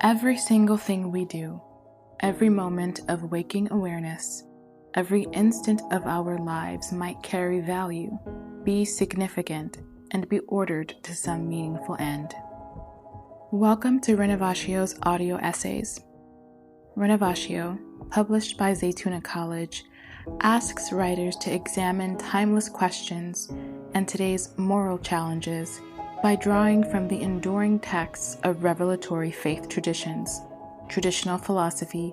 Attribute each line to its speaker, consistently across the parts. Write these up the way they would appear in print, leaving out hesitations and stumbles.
Speaker 1: Every single thing we do, every moment of waking awareness, every instant of our lives might carry value, be significant, and be ordered to some meaningful end. Welcome to Renevatio's audio essays. Renevatio, published by Zaytuna College, asks writers to examine timeless questions and today's moral challenges by drawing from the enduring texts of revelatory faith traditions, traditional philosophy,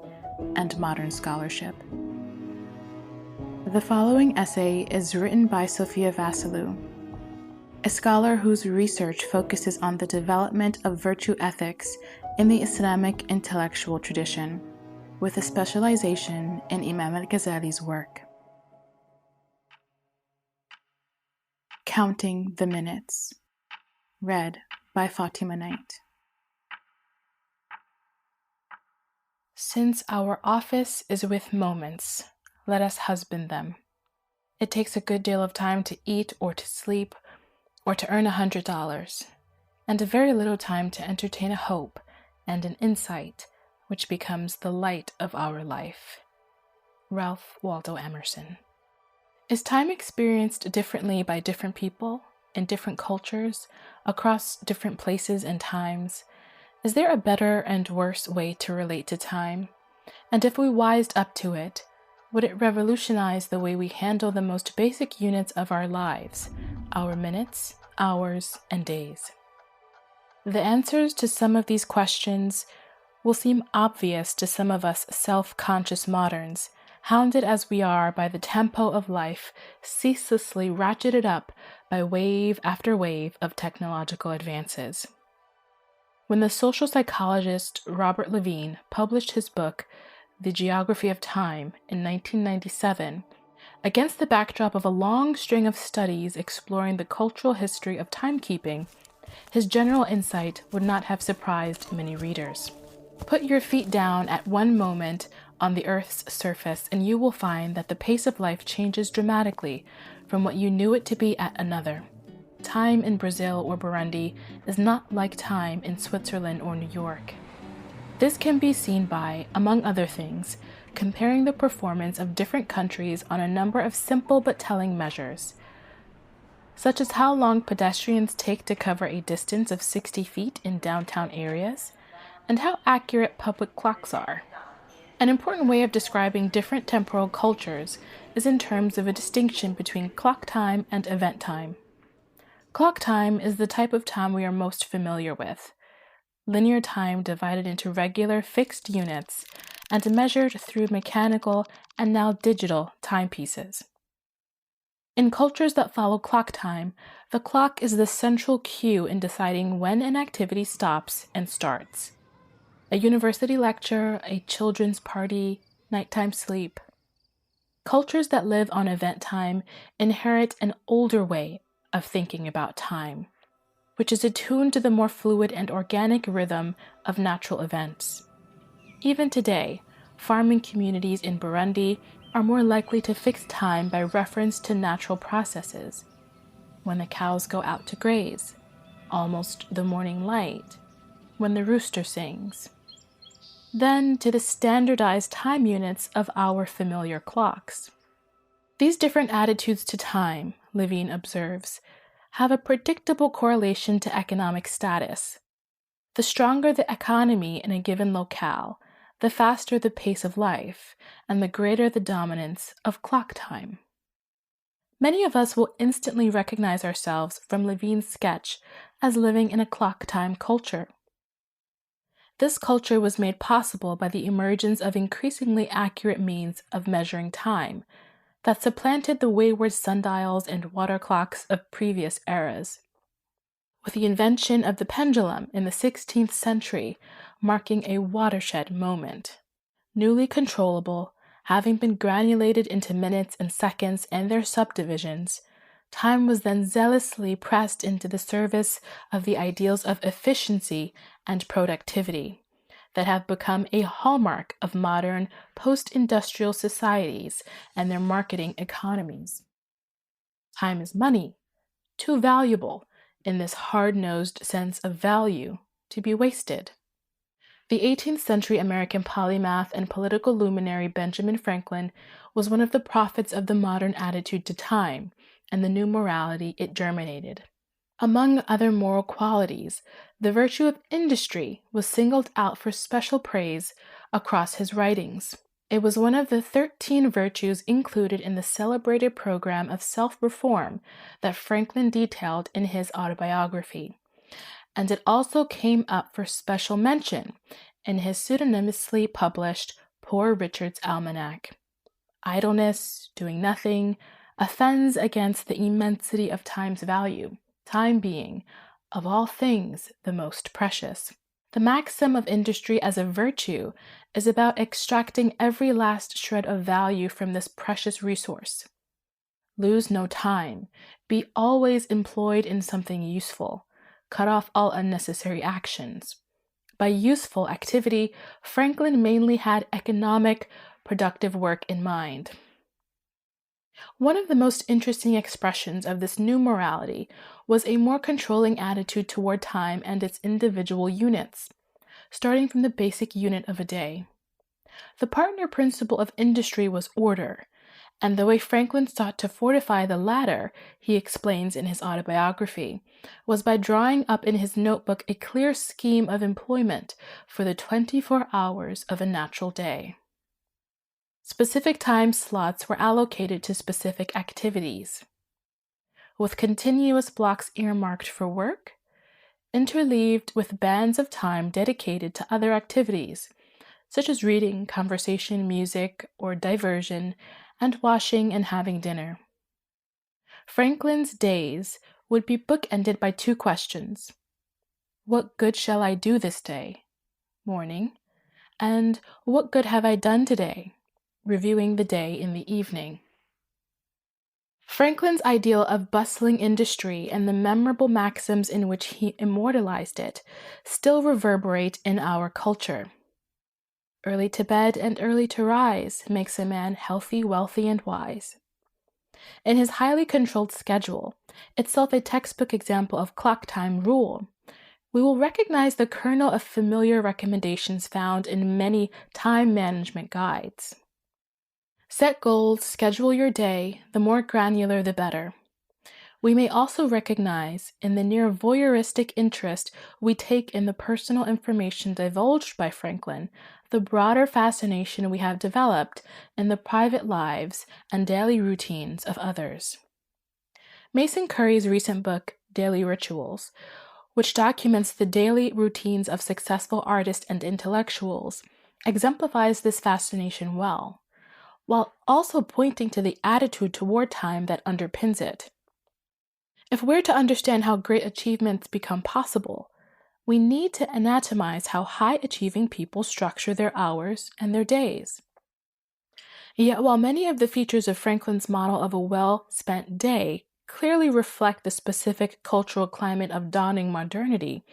Speaker 1: and modern scholarship. The following essay is written by Sofia Vasilou, a scholar whose research focuses on the development of virtue ethics in the Islamic intellectual tradition, with a specialization in Imam al-Ghazali's work. Counting the Minutes. Read by Fatima Knight. Since our office is with moments, let us husband them. It takes a good deal of time to eat or to sleep or to earn $100, and a very little time to entertain a hope and an insight which becomes the light of our life. Ralph Waldo Emerson. Is time experienced differently by different people, in different cultures, across different places and times? Is there a better and worse way to relate to time? And if we wised up to it, would it revolutionize the way we handle the most basic units of our lives, our minutes, hours, and days? The answers to some of these questions will seem obvious to some of us self-conscious moderns, hounded as we are by the tempo of life, ceaselessly ratcheted up by wave after wave of technological advances. When the social psychologist Robert Levine published his book, The Geography of Time, in 1997, against the backdrop of a long string of studies exploring the cultural history of timekeeping, his general insight would not have surprised many readers. Put your feet down at one moment on the Earth's surface, and you will find that the pace of life changes dramatically from what you knew it to be at another. Time in Brazil or Burundi is not like time in Switzerland or New York. This can be seen by, among other things, comparing the performance of different countries on a number of simple but telling measures, such as how long pedestrians take to cover a distance of 60 feet in downtown areas, and how accurate public clocks are. An important way of describing different temporal cultures is in terms of a distinction between clock time and event time. Clock time is the type of time we are most familiar with, linear time divided into regular fixed units and measured through mechanical and now digital timepieces. In cultures that follow clock time, the clock is the central cue in deciding when an activity stops and starts. A university lecture, a children's party, nighttime sleep. Cultures that live on event time inherit an older way of thinking about time, which is attuned to the more fluid and organic rhythm of natural events. Even today, farming communities in Burundi are more likely to fix time by reference to natural processes. When the cows go out to graze, almost the morning light, when the rooster sings. Then to the standardized time units of our familiar clocks. These different attitudes to time, Levine observes, have a predictable correlation to economic status. The stronger the economy in a given locale, the faster the pace of life, and the greater the dominance of clock time. Many of us will instantly recognize ourselves from Levine's sketch as living in a clock time culture. This culture was made possible by the emergence of increasingly accurate means of measuring time that supplanted the wayward sundials and water clocks of previous eras. With the invention of the pendulum in the 16th century marking a watershed moment, newly controllable, having been granulated into minutes and seconds and their subdivisions, time was then zealously pressed into the service of the ideals of efficiency and productivity that have become a hallmark of modern post-industrial societies and their marketing economies. Time is money, too valuable in this hard-nosed sense of value to be wasted. The 18th century American polymath and political luminary Benjamin Franklin was one of the prophets of the modern attitude to time and the new morality it germinated. Among other moral qualities, the virtue of industry was singled out for special praise across his writings. It was one of the 13 virtues included in the celebrated program of self-reform that Franklin detailed in his autobiography, and it also came up for special mention in his pseudonymously published Poor Richard's Almanac. Idleness, doing nothing, offends against the immensity of time's value, time being, of all things, the most precious. The maxim of industry as a virtue is about extracting every last shred of value from this precious resource. Lose no time. Be always employed in something useful. Cut off all unnecessary actions. By useful activity, Franklin mainly had economic, productive work in mind. One of the most interesting expressions of this new morality was a more controlling attitude toward time and its individual units, starting from the basic unit of a day. The partner principle of industry was order, and the way Franklin sought to fortify the latter, he explains in his autobiography, was by drawing up in his notebook a clear scheme of employment for the 24 hours of a natural day. Specific time slots were allocated to specific activities, with continuous blocks earmarked for work, interleaved with bands of time dedicated to other activities, such as reading, conversation, music, or diversion, and washing and having dinner. Franklin's days would be bookended by two questions. What good shall I do this day? Morning. And what good have I done today? Reviewing the day in the evening. Franklin's ideal of bustling industry and the memorable maxims in which he immortalized it still reverberate in our culture. Early to bed and early to rise makes a man healthy, wealthy, and wise. In his highly controlled schedule, itself a textbook example of clock time rule, we will recognize the kernel of familiar recommendations found in many time management guides. Set goals, schedule your day, the more granular the better. We may also recognize, in the near voyeuristic interest we take in the personal information divulged by Franklin, the broader fascination we have developed in the private lives and daily routines of others. Mason Curry's recent book, Daily Rituals, which documents the daily routines of successful artists and intellectuals, exemplifies this fascination well, while also pointing to the attitude toward time that underpins it. If we're to understand how great achievements become possible, we need to anatomize how high-achieving people structure their hours and their days. Yet while many of the features of Franklin's model of a well-spent day clearly reflect the specific cultural climate of dawning modernity,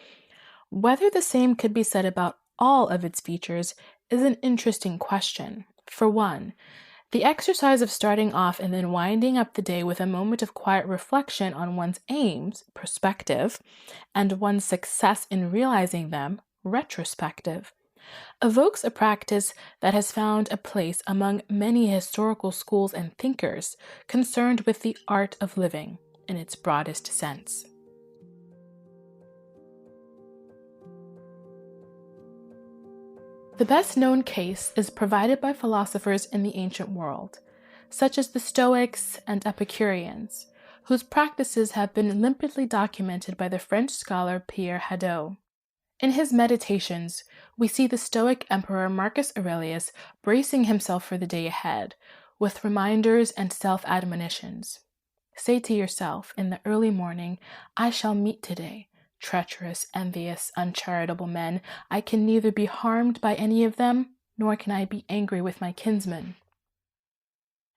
Speaker 1: whether the same could be said about all of its features is an interesting question. For one, the exercise of starting off and then winding up the day with a moment of quiet reflection on one's aims, perspective, and one's success in realizing them, retrospective, evokes a practice that has found a place among many historical schools and thinkers concerned with the art of living in its broadest sense. The best-known case is provided by philosophers in the ancient world, such as the Stoics and Epicureans, whose practices have been limpidly documented by the French scholar Pierre Hadot. In his Meditations, we see the Stoic emperor Marcus Aurelius bracing himself for the day ahead, with reminders and self-admonitions. Say to yourself in the early morning, I shall meet today. Treacherous, envious, uncharitable men, I can neither be harmed by any of them, nor can I be angry with my kinsmen.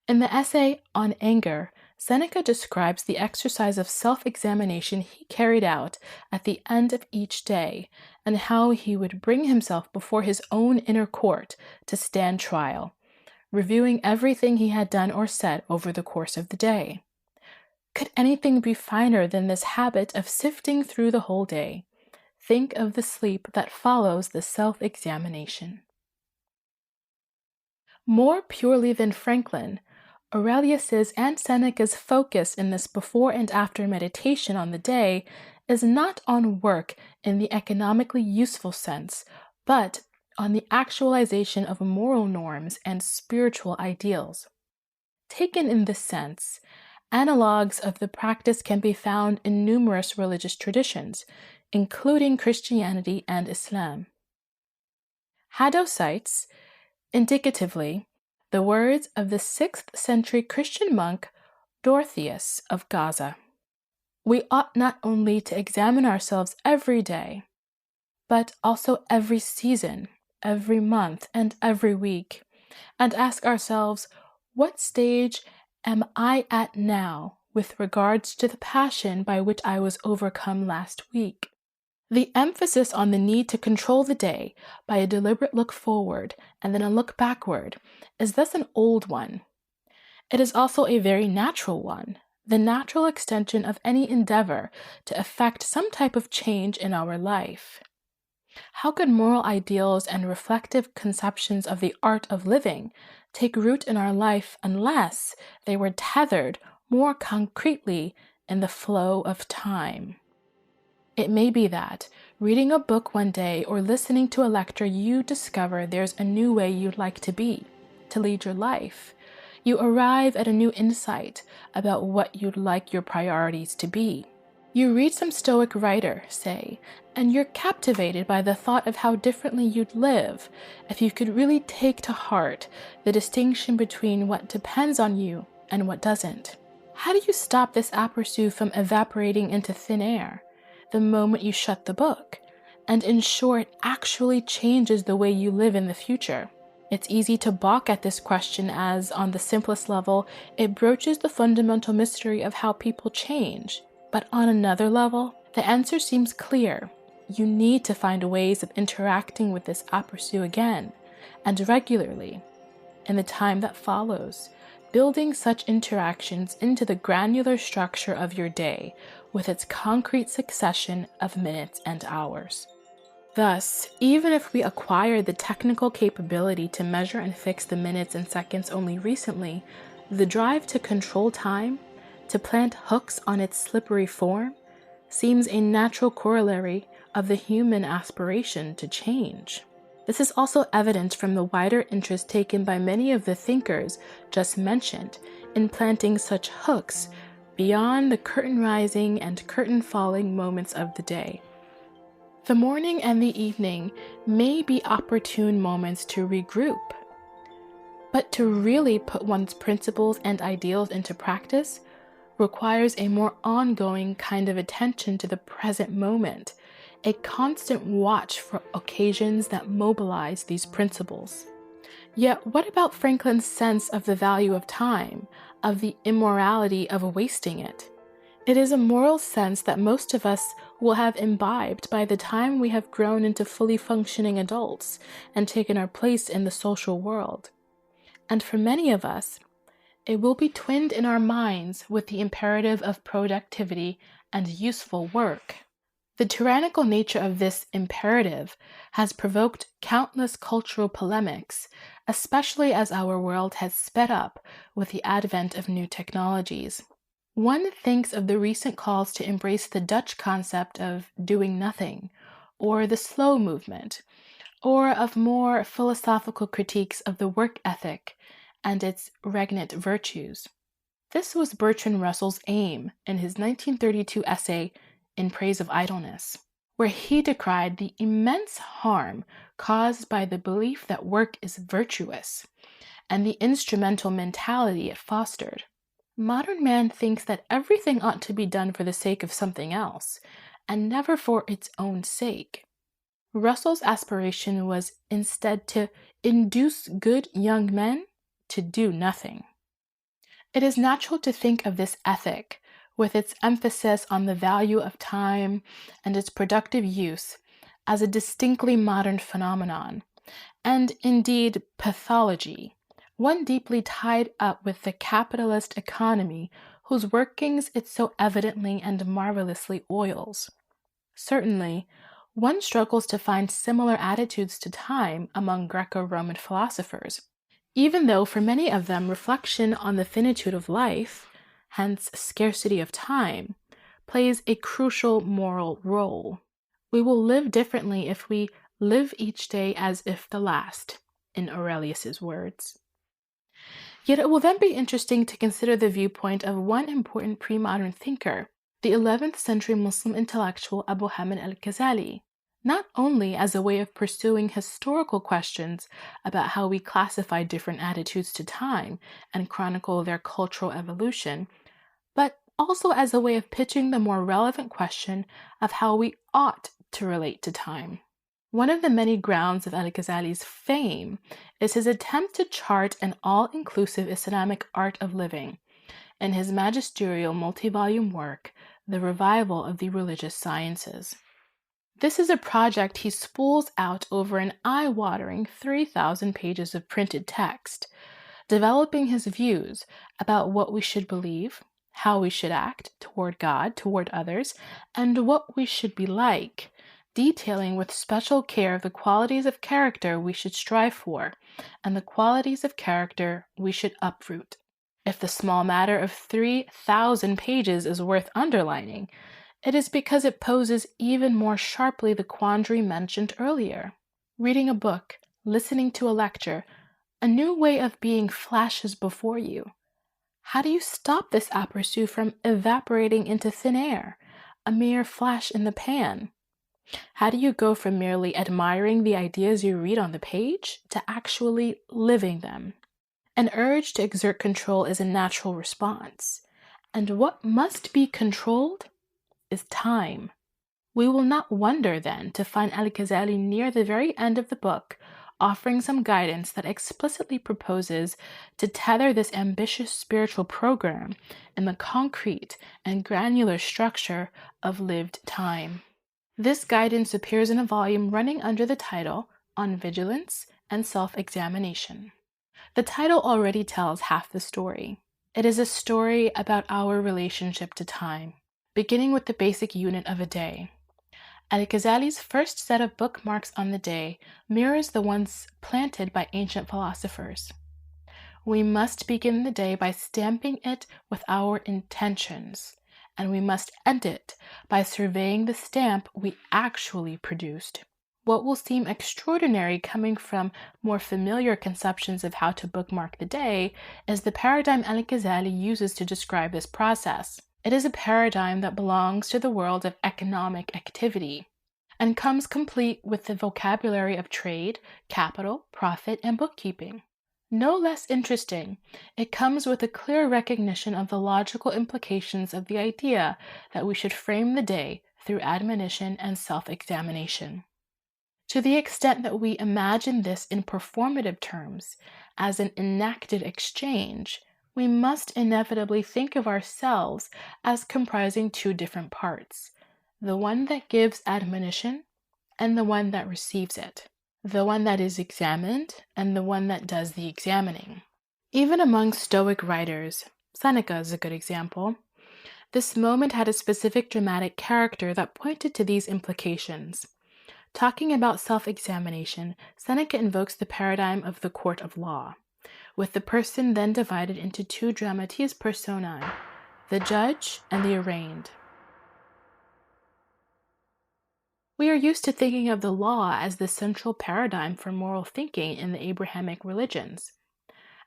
Speaker 1: In the essay On Anger, Seneca describes the exercise of self-examination he carried out at the end of each day, and how he would bring himself before his own inner court to stand trial, reviewing everything he had done or said over the course of the day. Could anything be finer than this habit of sifting through the whole day, think of the sleep that follows the self-examination. More purely than Franklin, Aurelius's and Seneca's focus in this before and after meditation on the day is not on work in the economically useful sense, but on the actualization of moral norms and spiritual ideals. Taken in this sense, analogues of the practice can be found in numerous religious traditions, including Christianity and Islam. Haddo cites, indicatively, the words of the 6th century Christian monk Dorotheus of Gaza. We ought not only to examine ourselves every day, but also every season, every month, and every week, and ask ourselves, what stage am I at now with regards to the passion by which I was overcome last week? The emphasis on the need to control the day by a deliberate look forward and then a look backward is thus an old one. It is also a very natural one, the natural extension of any endeavor to effect some type of change in our life. How could moral ideals and reflective conceptions of the art of living take root in our life unless they were tethered more concretely in the flow of time? It may be that, reading a book one day or listening to a lecture, you discover there's a new way you'd like to be, to lead your life. You arrive at a new insight about what you'd like your priorities to be. You read some Stoic writer, say, and you're captivated by the thought of how differently you'd live if you could really take to heart the distinction between what depends on you and what doesn't. How do you stop this aperçu from evaporating into thin air the moment you shut the book, and ensure it actually changes the way you live in the future? It's easy to balk at this question as, on the simplest level, it broaches the fundamental mystery of how people change. But on another level, the answer seems clear. You need to find ways of interacting with this aperçu again, and regularly, in the time that follows, building such interactions into the granular structure of your day with its concrete succession of minutes and hours. Thus, even if we acquired the technical capability to measure and fix the minutes and seconds only recently, the drive to control time, to plant hooks on its slippery form, seems a natural corollary of the human aspiration to change. This is also evident from the wider interest taken by many of the thinkers just mentioned in planting such hooks beyond the curtain-rising and curtain-falling moments of the day. The morning and the evening may be opportune moments to regroup, but to really put one's principles and ideals into practice requires a more ongoing kind of attention to the present moment, a constant watch for occasions that mobilize these principles. Yet what about Franklin's sense of the value of time, of the immorality of wasting it? It is a moral sense that most of us will have imbibed by the time we have grown into fully functioning adults and taken our place in the social world. And for many of us, it will be twinned in our minds with the imperative of productivity and useful work. The tyrannical nature of this imperative has provoked countless cultural polemics, especially as our world has sped up with the advent of new technologies. One thinks of the recent calls to embrace the Dutch concept of doing nothing, or the slow movement, or of more philosophical critiques of the work ethic and its regnant virtues. This was Bertrand Russell's aim in his 1932 essay, In Praise of Idleness, where he decried the immense harm caused by the belief that work is virtuous and the instrumental mentality it fostered. Modern man thinks that everything ought to be done for the sake of something else, and never for its own sake. Russell's aspiration was instead to induce good young men to do nothing. It is natural to think of this ethic, with its emphasis on the value of time and its productive use, as a distinctly modern phenomenon, and indeed pathology, one deeply tied up with the capitalist economy whose workings it so evidently and marvelously oils. Certainly, One struggles to find similar attitudes to time among Greco-Roman philosophers, even though for many of them reflection on the finitude of life, hence scarcity of time, plays a crucial moral role. We will live differently if we live each day as if the last, in Aurelius's words. Yet it will then be interesting to consider the viewpoint of one important pre-modern thinker, the 11th century Muslim intellectual Abu Hamid al-Ghazali, not only as a way of pursuing historical questions about how we classify different attitudes to time and chronicle their cultural evolution, but also as a way of pitching the more relevant question of how we ought to relate to time. One of the many grounds of al-Ghazali's fame is his attempt to chart an all-inclusive Islamic art of living in his magisterial multi-volume work, The Revival of the Religious Sciences. This is a project he spools out over an eye-watering 3,000 pages of printed text, developing his views about what we should believe, how we should act toward God, toward others, and what we should be like, detailing with special care the qualities of character we should strive for and the qualities of character we should uproot. If the small matter of 3,000 pages is worth underlining, it is because it poses even more sharply the quandary mentioned earlier. Reading a book, listening to a lecture, a new way of being flashes before you. How do you stop this aperçu from evaporating into thin air, a mere flash in the pan? How do you go from merely admiring the ideas you read on the page to actually living them? An urge to exert control is a natural response, and what must be controlled is time. We will not wonder then to find al-Ghazali near the very end of the book offering some guidance that explicitly proposes to tether this ambitious spiritual program in the concrete and granular structure of lived time. This guidance appears in a volume running under the title On Vigilance and Self-Examination. The title already tells half the story. It is a story about our relationship to time, beginning with the basic unit of a day. Al-Ghazali's first set of bookmarks on the day mirrors the ones planted by ancient philosophers. We must begin the day by stamping it with our intentions, and we must end it by surveying the stamp we actually produced. What will seem extraordinary coming from more familiar conceptions of how to bookmark the day is the paradigm al-Ghazali uses to describe this process. It is a paradigm that belongs to the world of economic activity and comes complete with the vocabulary of trade, capital, profit, and bookkeeping. No less interesting, it comes with a clear recognition of the logical implications of the idea that we should frame the day through admonition and self-examination. To the extent that we imagine this in performative terms, as an enacted exchange, we must inevitably think of ourselves as comprising two different parts, the one that gives admonition and the one that receives it, the one that is examined and the one that does the examining. Even among Stoic writers, Seneca is a good example, this moment had a specific dramatic character that pointed to these implications. Talking about self-examination, Seneca invokes the paradigm of the court of law, with the person then divided into two dramatis personae, the judge and the arraigned. We are used to thinking of the law as the central paradigm for moral thinking in the Abrahamic religions.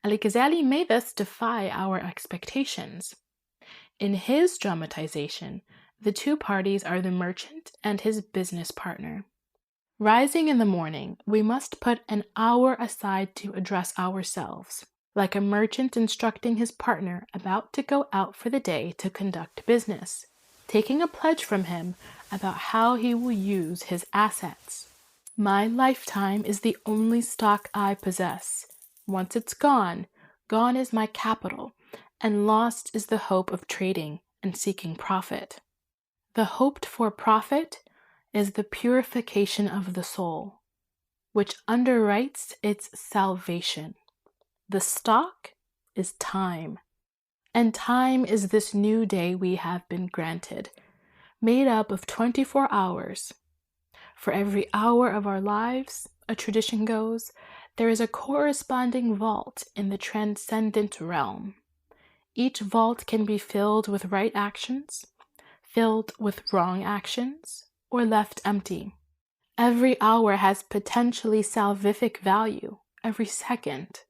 Speaker 1: Al-Ghazali may thus defy our expectations. In his dramatization, the two parties are the merchant and his business partner. Rising in the morning, we must put an hour aside to address ourselves, like a merchant instructing his partner about to go out for the day to conduct business, taking a pledge from him about how he will use his assets. My lifetime is the only stock I possess. Once it's gone, gone is my capital, and lost is the hope of trading and seeking profit. The hoped-for profit is the purification of the soul, which underwrites its salvation. The stock is time, and time is this new day we have been granted, made up of 24 hours. For every hour of our lives, a tradition goes, there is a corresponding vault in the transcendent realm. Each vault can be filled with right actions, filled with wrong actions, or left empty. Every hour has potentially salvific value, every second.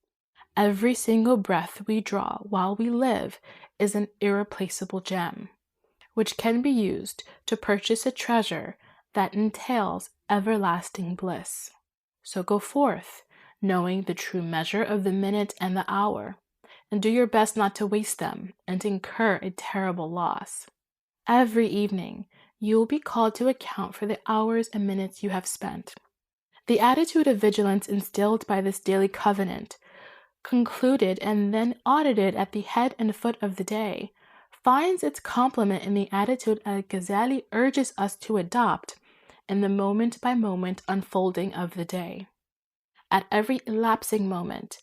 Speaker 1: Every single breath we draw while we live is an irreplaceable gem, which can be used to purchase a treasure that entails everlasting bliss. So go forth, knowing the true measure of the minute and the hour, and do your best not to waste them and incur a terrible loss. Every evening, you will be called to account for the hours and minutes you have spent. The attitude of vigilance instilled by this daily covenant, concluded and then audited at the head and foot of the day, finds its complement in the attitude al-Ghazali urges us to adopt in the moment-by-moment unfolding of the day. At every elapsing moment,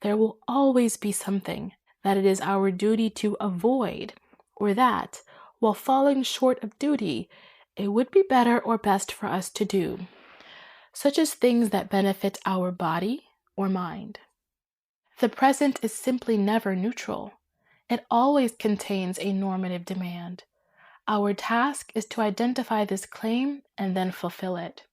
Speaker 1: there will always be something that it is our duty to avoid, or that, while falling short of duty, it would be better or best for us to do, such as things that benefit our body or mind. The present is simply never neutral. It always contains a normative demand. Our task is to identify this claim and then fulfill it.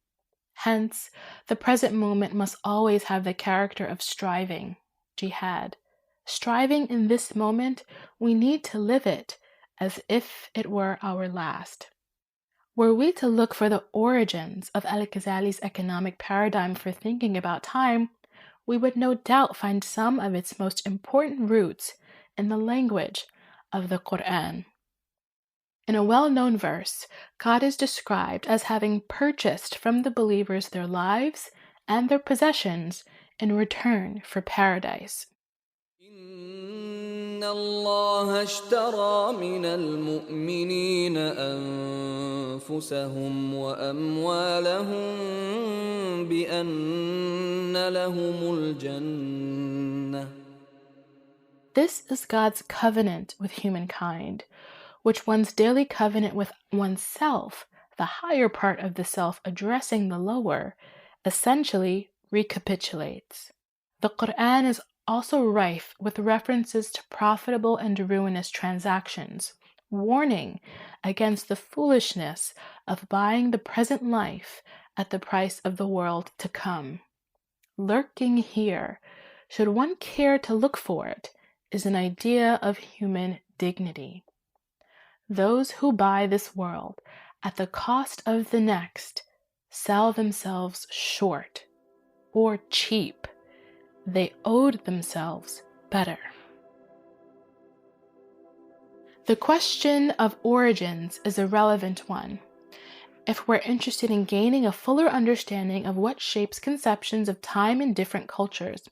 Speaker 1: Hence, the present moment must always have the character of striving, jihad. Striving in this moment, we need to live it as if it were our last. Were we to look for the origins of al-Ghazali's economic paradigm for thinking about time, we would no doubt find some of its most important roots in the language of the Quran. In a well-known verse, God is described as having purchased from the believers their lives and their possessions in return for paradise.
Speaker 2: إن الله اشترى من المؤمنين أنفسهم وأموالهم بأن لهم الجنة.
Speaker 1: This is God's covenant with humankind, which one's daily covenant with oneself, the higher part of the self addressing the lower, essentially recapitulates. The Quran is also rife with references to profitable and ruinous transactions, warning against the foolishness of buying the present life at the price of the world to come. Lurking here, should one care to look for it, is an idea of human dignity. Those who buy this world at the cost of the next sell themselves short or cheap. They owed themselves better. The question of origins is a relevant one if we're interested in gaining a fuller understanding of what shapes conceptions of time in different cultures.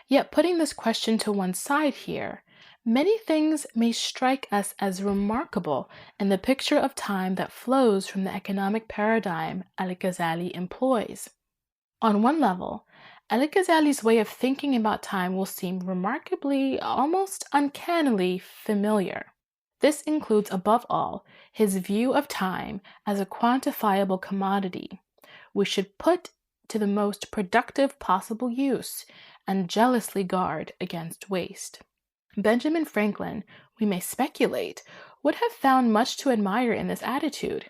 Speaker 1: Yet putting this question to one side here, many things may strike us as remarkable in the picture of time that flows from the economic paradigm al-Ghazali employs. On one level, al-Ghazali's way of thinking about time will seem remarkably, almost uncannily familiar. This includes, above all, his view of time as a quantifiable commodity we should put to the most productive possible use and jealously guard against waste. Benjamin Franklin, we may speculate, would have found much to admire in this attitude.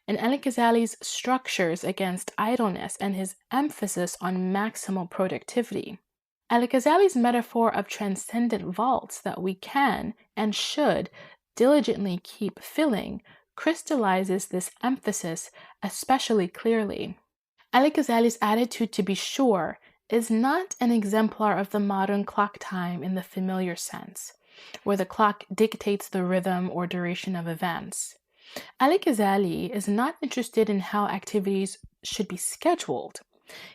Speaker 1: In al-Ghazali's structures against idleness and his emphasis on maximal productivity, al-Ghazali's metaphor of transcendent vaults that we can and should diligently keep filling crystallizes this emphasis especially clearly. Al-Ghazali's attitude, to be sure, is not an exemplar of the modern clock time in the familiar sense, where the clock dictates the rhythm or duration of events. Al-Ghazali is not interested in how activities should be scheduled.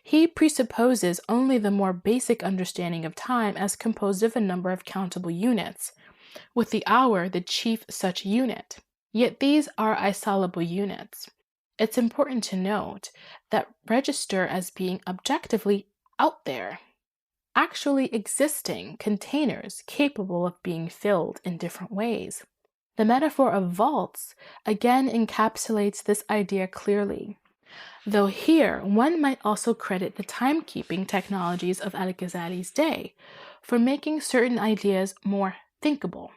Speaker 1: He presupposes only the more basic understanding of time as composed of a number of countable units, with the hour the chief such unit. Yet these are isolable units. It's important to note that register as being objectively out there, actually existing containers capable of being filled in different ways. The metaphor of vaults again encapsulates this idea clearly. Though here, one might also credit the timekeeping technologies of al-Ghazali's day for making certain ideas more thinkable.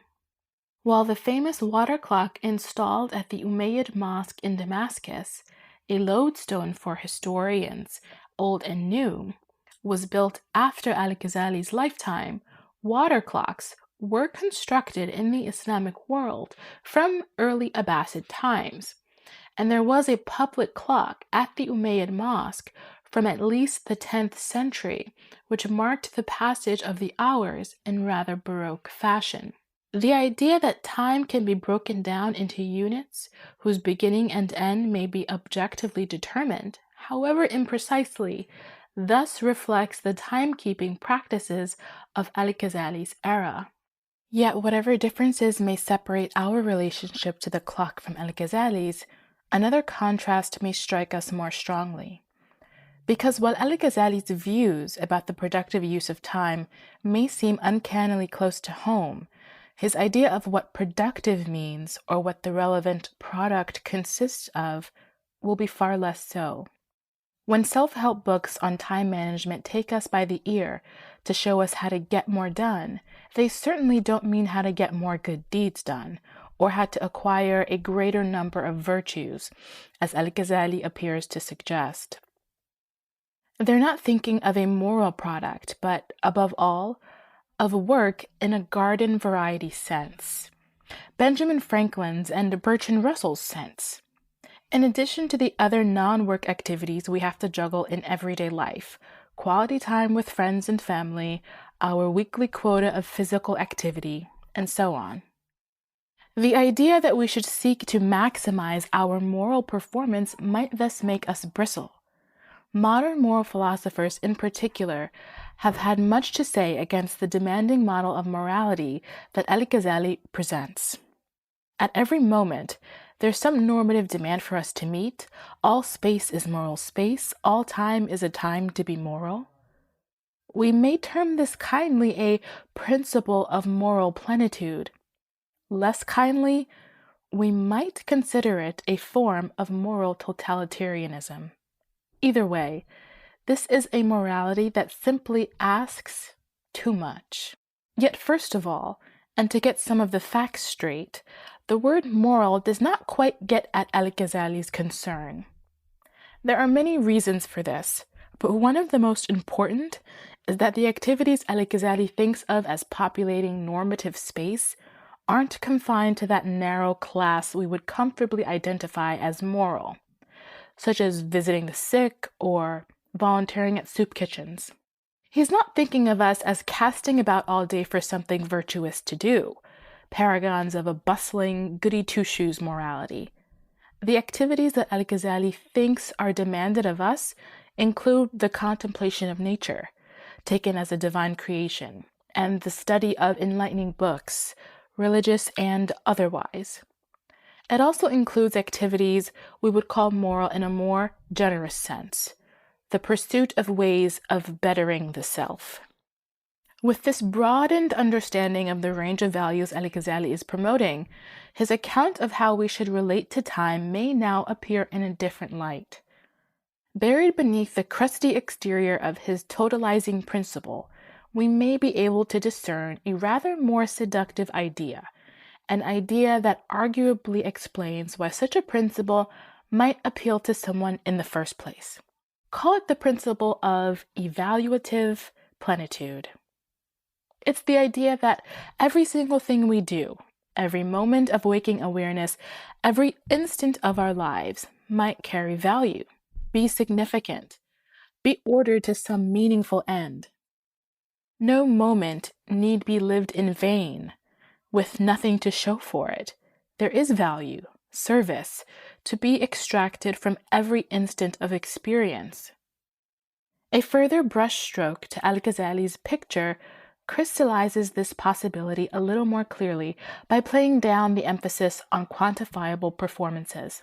Speaker 1: While the famous water clock installed at the Umayyad Mosque in Damascus, a lodestone for historians, old and new, was built after al-Ghazali's lifetime, water clocks were constructed in the Islamic world from early Abbasid times, and there was a public clock at the Umayyad Mosque from at least the 10th century, which marked the passage of the hours in rather Baroque fashion. The idea that time can be broken down into units whose beginning and end may be objectively determined, however imprecisely, thus reflects the timekeeping practices of al-Ghazali's era. Yet whatever differences may separate our relationship to the clock from al-Ghazali's, another contrast may strike us more strongly. Because while al-Ghazali's views about the productive use of time may seem uncannily close to home, his idea of what productive means or what the relevant product consists of will be far less so. When self-help books on time management take us by the ear to show us how to get more done, they certainly don't mean how to get more good deeds done or how to acquire a greater number of virtues, as al-Ghazali appears to suggest. They're not thinking of a moral product, but above all, of work in a garden variety sense, Benjamin Franklin's and Bertrand Russell's sense. In addition to the other non-work activities we have to juggle in everyday life, quality time with friends and family, our weekly quota of physical activity, and so on. The idea that we should seek to maximize our moral performance might thus make us bristle. Modern moral philosophers in particular have had much to say against the demanding model of morality that al-Ghazali presents. At every moment, there's some normative demand for us to meet. All space is moral space. All time is a time to be moral. We may term this kindly a principle of moral plenitude. Less kindly, we might consider it a form of moral totalitarianism. Either way, this is a morality that simply asks too much. Yet first of all, and to get some of the facts straight, the word moral does not quite get at al-Ghazali's concern. There are many reasons for this, but one of the most important is that the activities al-Ghazali thinks of as populating normative space aren't confined to that narrow class we would comfortably identify as moral, such as visiting the sick or volunteering at soup kitchens. He's not thinking of us as casting about all day for something virtuous to do, paragons of a bustling, goody-two-shoes morality. The activities that al-Ghazali thinks are demanded of us include the contemplation of nature, taken as a divine creation, and the study of enlightening books, religious and otherwise. It also includes activities we would call moral in a more generous sense, the pursuit of ways of bettering the self. With this broadened understanding of the range of values al-Ghazali is promoting, his account of how we should relate to time may now appear in a different light. Buried beneath the crusty exterior of his totalizing principle, we may be able to discern a rather more seductive idea, an idea that arguably explains why such a principle might appeal to someone in the first place. Call it the principle of evaluative plenitude. It's the idea that every single thing we do, every moment of waking awareness, every instant of our lives might carry value, be significant, be ordered to some meaningful end. No moment need be lived in vain, with nothing to show for it. There is value, service, to be extracted from every instant of experience. A further brushstroke to al-Ghazali's picture crystallizes this possibility a little more clearly by playing down the emphasis on quantifiable performances.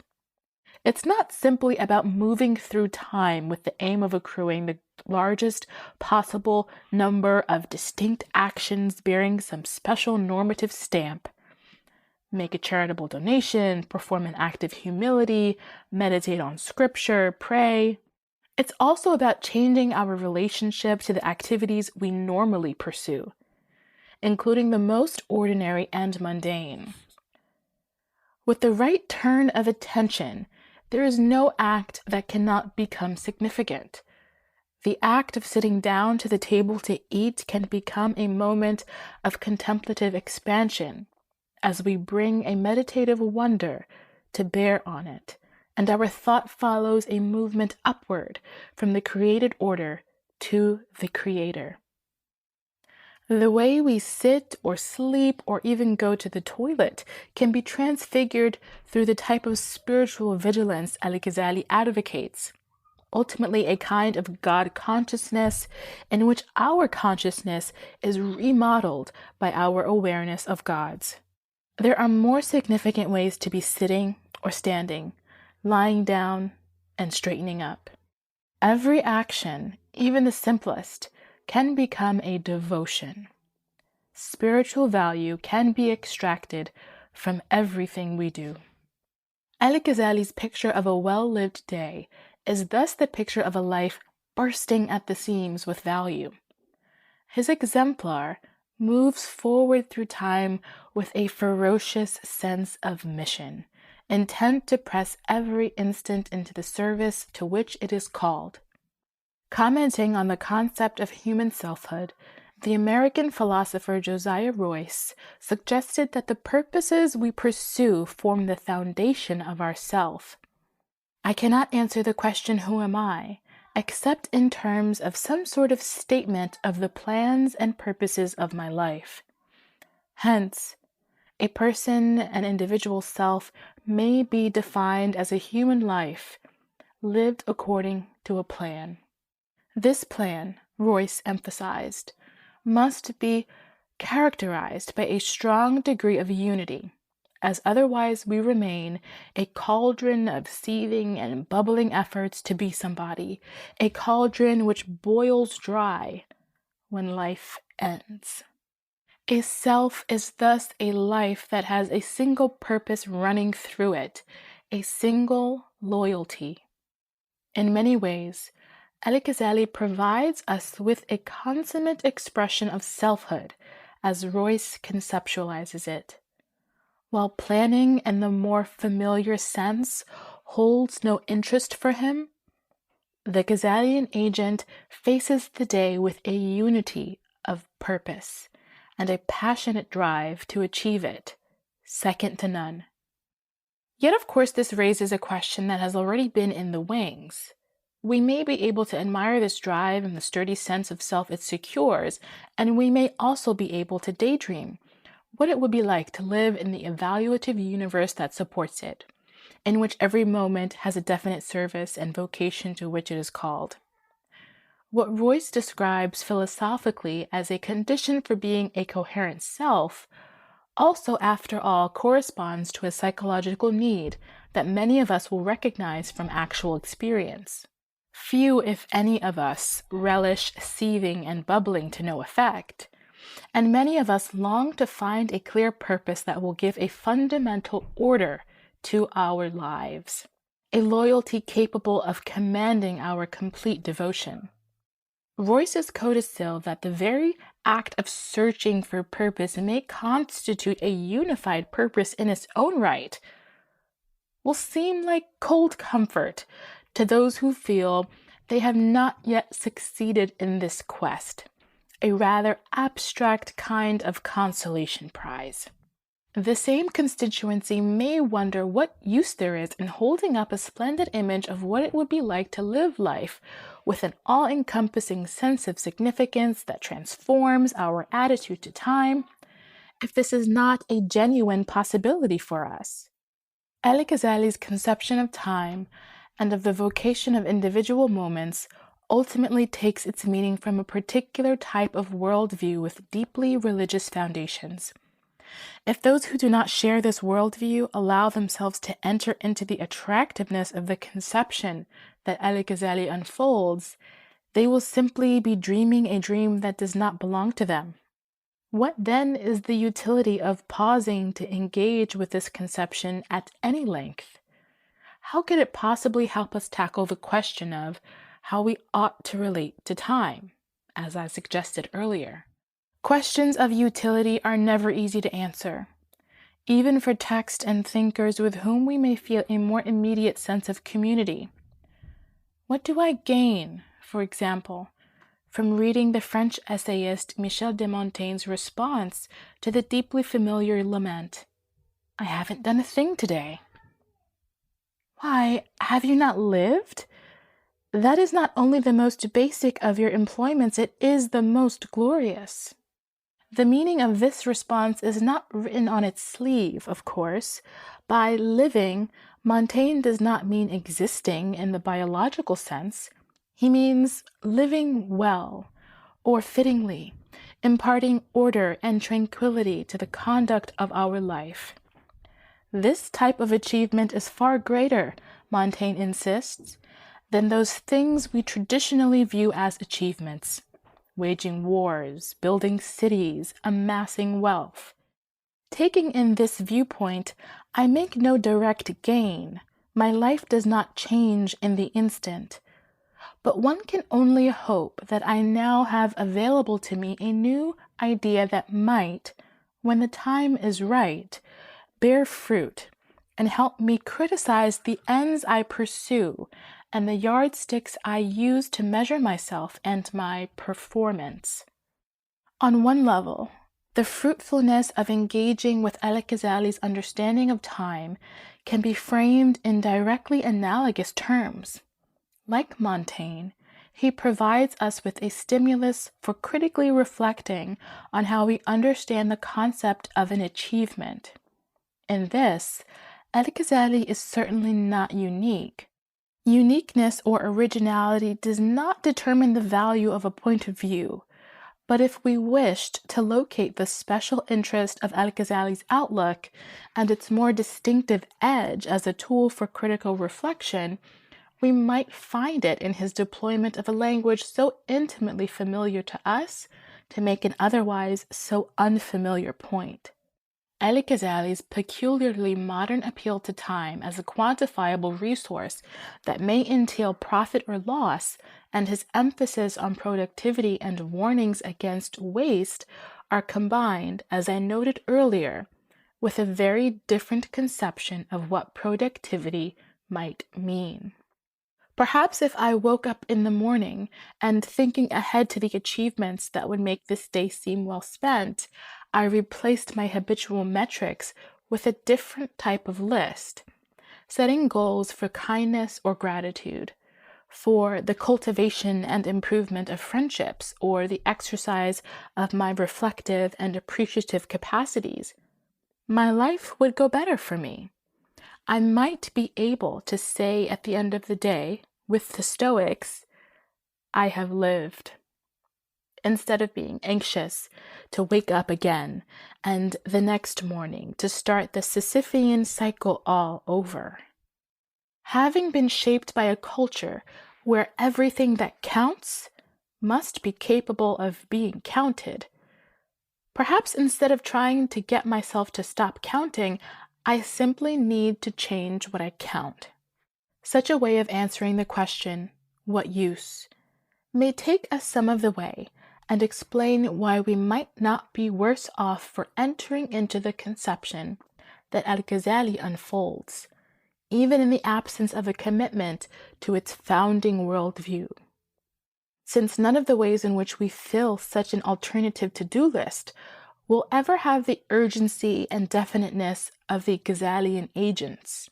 Speaker 1: It's not simply about moving through time with the aim of accruing the largest possible number of distinct actions bearing some special normative stamp. make a charitable donation, perform an act of humility, meditate on scripture, pray. It's also about changing our relationship to the activities we normally pursue, including the most ordinary and mundane. With the right turn of attention, there is no act that cannot become significant. The act of sitting down to the table to eat can become a moment of contemplative expansion as we bring a meditative wonder to bear on it, and our thought follows a movement upward from the created order to the Creator. The way we sit or sleep or even go to the toilet can be transfigured through the type of spiritual vigilance al-Ghazali advocates, ultimately a kind of God consciousness in which our consciousness is remodeled by our awareness of God's. There are more significant ways to be sitting or standing, lying down and straightening up. Every action, even the simplest, can become a devotion. Spiritual value can be extracted from everything we do. Al-Ghazali's picture of a well-lived day is thus the picture of a life bursting at the seams with value. His exemplar moves forward through time with a ferocious sense of mission, intent to press every instant into the service to which it is called. Commenting on the concept of human selfhood, the American philosopher Josiah Royce suggested that the purposes we pursue form the foundation of our self. I cannot answer the question, "Who am I?" except in terms of some sort of statement of the plans and purposes of my life. Hence, a person, an individual self, may be defined as a human life lived according to a plan. This plan, Royce emphasized, must be characterized by a strong degree of unity, as otherwise we remain a cauldron of seething and bubbling efforts to be somebody, a cauldron which boils dry when life ends. A self is thus a life that has a single purpose running through it, a single loyalty. In many ways, al-Ghazali provides us with a consummate expression of selfhood, as Royce conceptualizes it. While planning in the more familiar sense holds no interest for him, the Ghazalian agent faces the day with a unity of purpose and a passionate drive to achieve it, second to none. Yet, of course, this raises a question that has already been in the wings. We may be able to admire this drive and the sturdy sense of self it secures, and we may also be able to daydream what it would be like to live in the evaluative universe that supports it, in which every moment has a definite service and vocation to which it is called. What Royce describes philosophically as a condition for being a coherent self also, after all, corresponds to a psychological need that many of us will recognize from actual experience. Few, if any of us, relish seething and bubbling to no effect, and many of us long to find a clear purpose that will give a fundamental order to our lives, a loyalty capable of commanding our complete devotion. Royce's codicil that the very act of searching for purpose may constitute a unified purpose in its own right will seem like cold comfort to those who feel they have not yet succeeded in this quest, a rather abstract kind of consolation prize. The same constituency may wonder what use there is in holding up a splendid image of what it would be like to live life with an all-encompassing sense of significance that transforms our attitude to time, if this is not a genuine possibility for us. Al-Ghazali's conception of time and of the vocation of individual moments ultimately takes its meaning from a particular type of worldview with deeply religious foundations. If those who do not share this worldview allow themselves to enter into the attractiveness of the conception that al-Ghazali unfolds, they will simply be dreaming a dream that does not belong to them. What then is the utility of pausing to engage with this conception at any length? How could it possibly help us tackle the question of how we ought to relate to time, as I suggested earlier? Questions of utility are never easy to answer, even for text and thinkers with whom we may feel a more immediate sense of community. What do I gain, for example, from reading the French essayist Michel de Montaigne's response to the deeply familiar lament, "I haven't done a thing today"? Why, have you not lived? That is not only the most basic of your employments, it is the most glorious. The meaning of this response is not written on its sleeve, of course. By living, Montaigne does not mean existing in the biological sense. He means living well, or fittingly, imparting order and tranquility to the conduct of our life. This type of achievement is far greater, Montaigne insists, than those things we traditionally view as achievements: waging wars, building cities, amassing wealth. Taking in this viewpoint, I make no direct gain. My life does not change in the instant. But one can only hope that I now have available to me a new idea that might, when the time is right, bear fruit and help me criticize the ends I pursue and the yardsticks I use to measure myself and my performance. On one level, the fruitfulness of engaging with al-Ghazali's understanding of time can be framed in directly analogous terms. Like Montaigne, he provides us with a stimulus for critically reflecting on how we understand the concept of an achievement. In this, al-Ghazali is certainly not unique. Uniqueness or originality does not determine the value of a point of view, but if we wished to locate the special interest of al-Ghazali's outlook and its more distinctive edge as a tool for critical reflection, we might find it in his deployment of a language so intimately familiar to us to make an otherwise so unfamiliar point. Al-Ghazali's peculiarly modern appeal to time as a quantifiable resource that may entail profit or loss, and his emphasis on productivity and warnings against waste are combined, as I noted earlier, with a very different conception of what productivity might mean. Perhaps if I woke up in the morning and thinking ahead to the achievements that would make this day seem well spent, I replaced my habitual metrics with a different type of list, setting goals for kindness or gratitude, for the cultivation and improvement of friendships, or the exercise of my reflective and appreciative capacities. My life would go better for me. I might be able to say at the end of the day, with the Stoics, I have lived, instead of being anxious to wake up again and the next morning to start the Sisyphean cycle all over. Having been shaped by a culture where everything that counts must be capable of being counted, perhaps instead of trying to get myself to stop counting, I simply need to change what I count. Such a way of answering the question, what use, may take us some of the way and explain why we might not be worse off for entering into the conception that al-Ghazali unfolds, even in the absence of a commitment to its founding worldview. Since none of the ways in which we fill such an alternative to-do list will ever have the urgency and definiteness of the Ghazalian agents,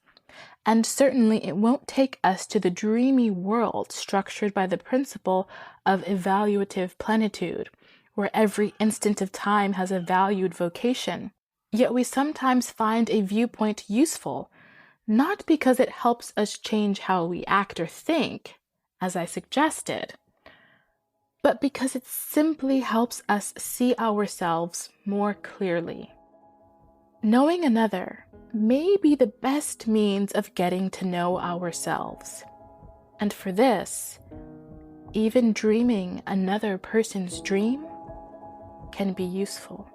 Speaker 1: and certainly it won't take us to the dreamy world structured by the principle of evaluative plenitude, where every instant of time has a valued vocation. Yet we sometimes find a viewpoint useful, not because it helps us change how we act or think, as I suggested, but because it simply helps us see ourselves more clearly. Knowing another may be the best means of getting to know ourselves. And for this, even dreaming another person's dream can be useful.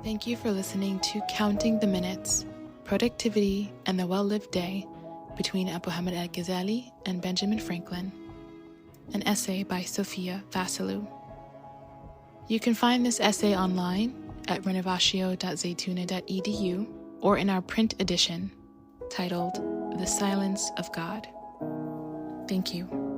Speaker 1: Thank you for listening to Counting the Minutes, Productivity and the Well-Lived Day between Abu Hamid al-Ghazali and Benjamin Franklin, an essay by Sophia Vassilou. You can find this essay online at renovatio.zaytuna.edu or in our print edition titled The Silence of God. Thank you.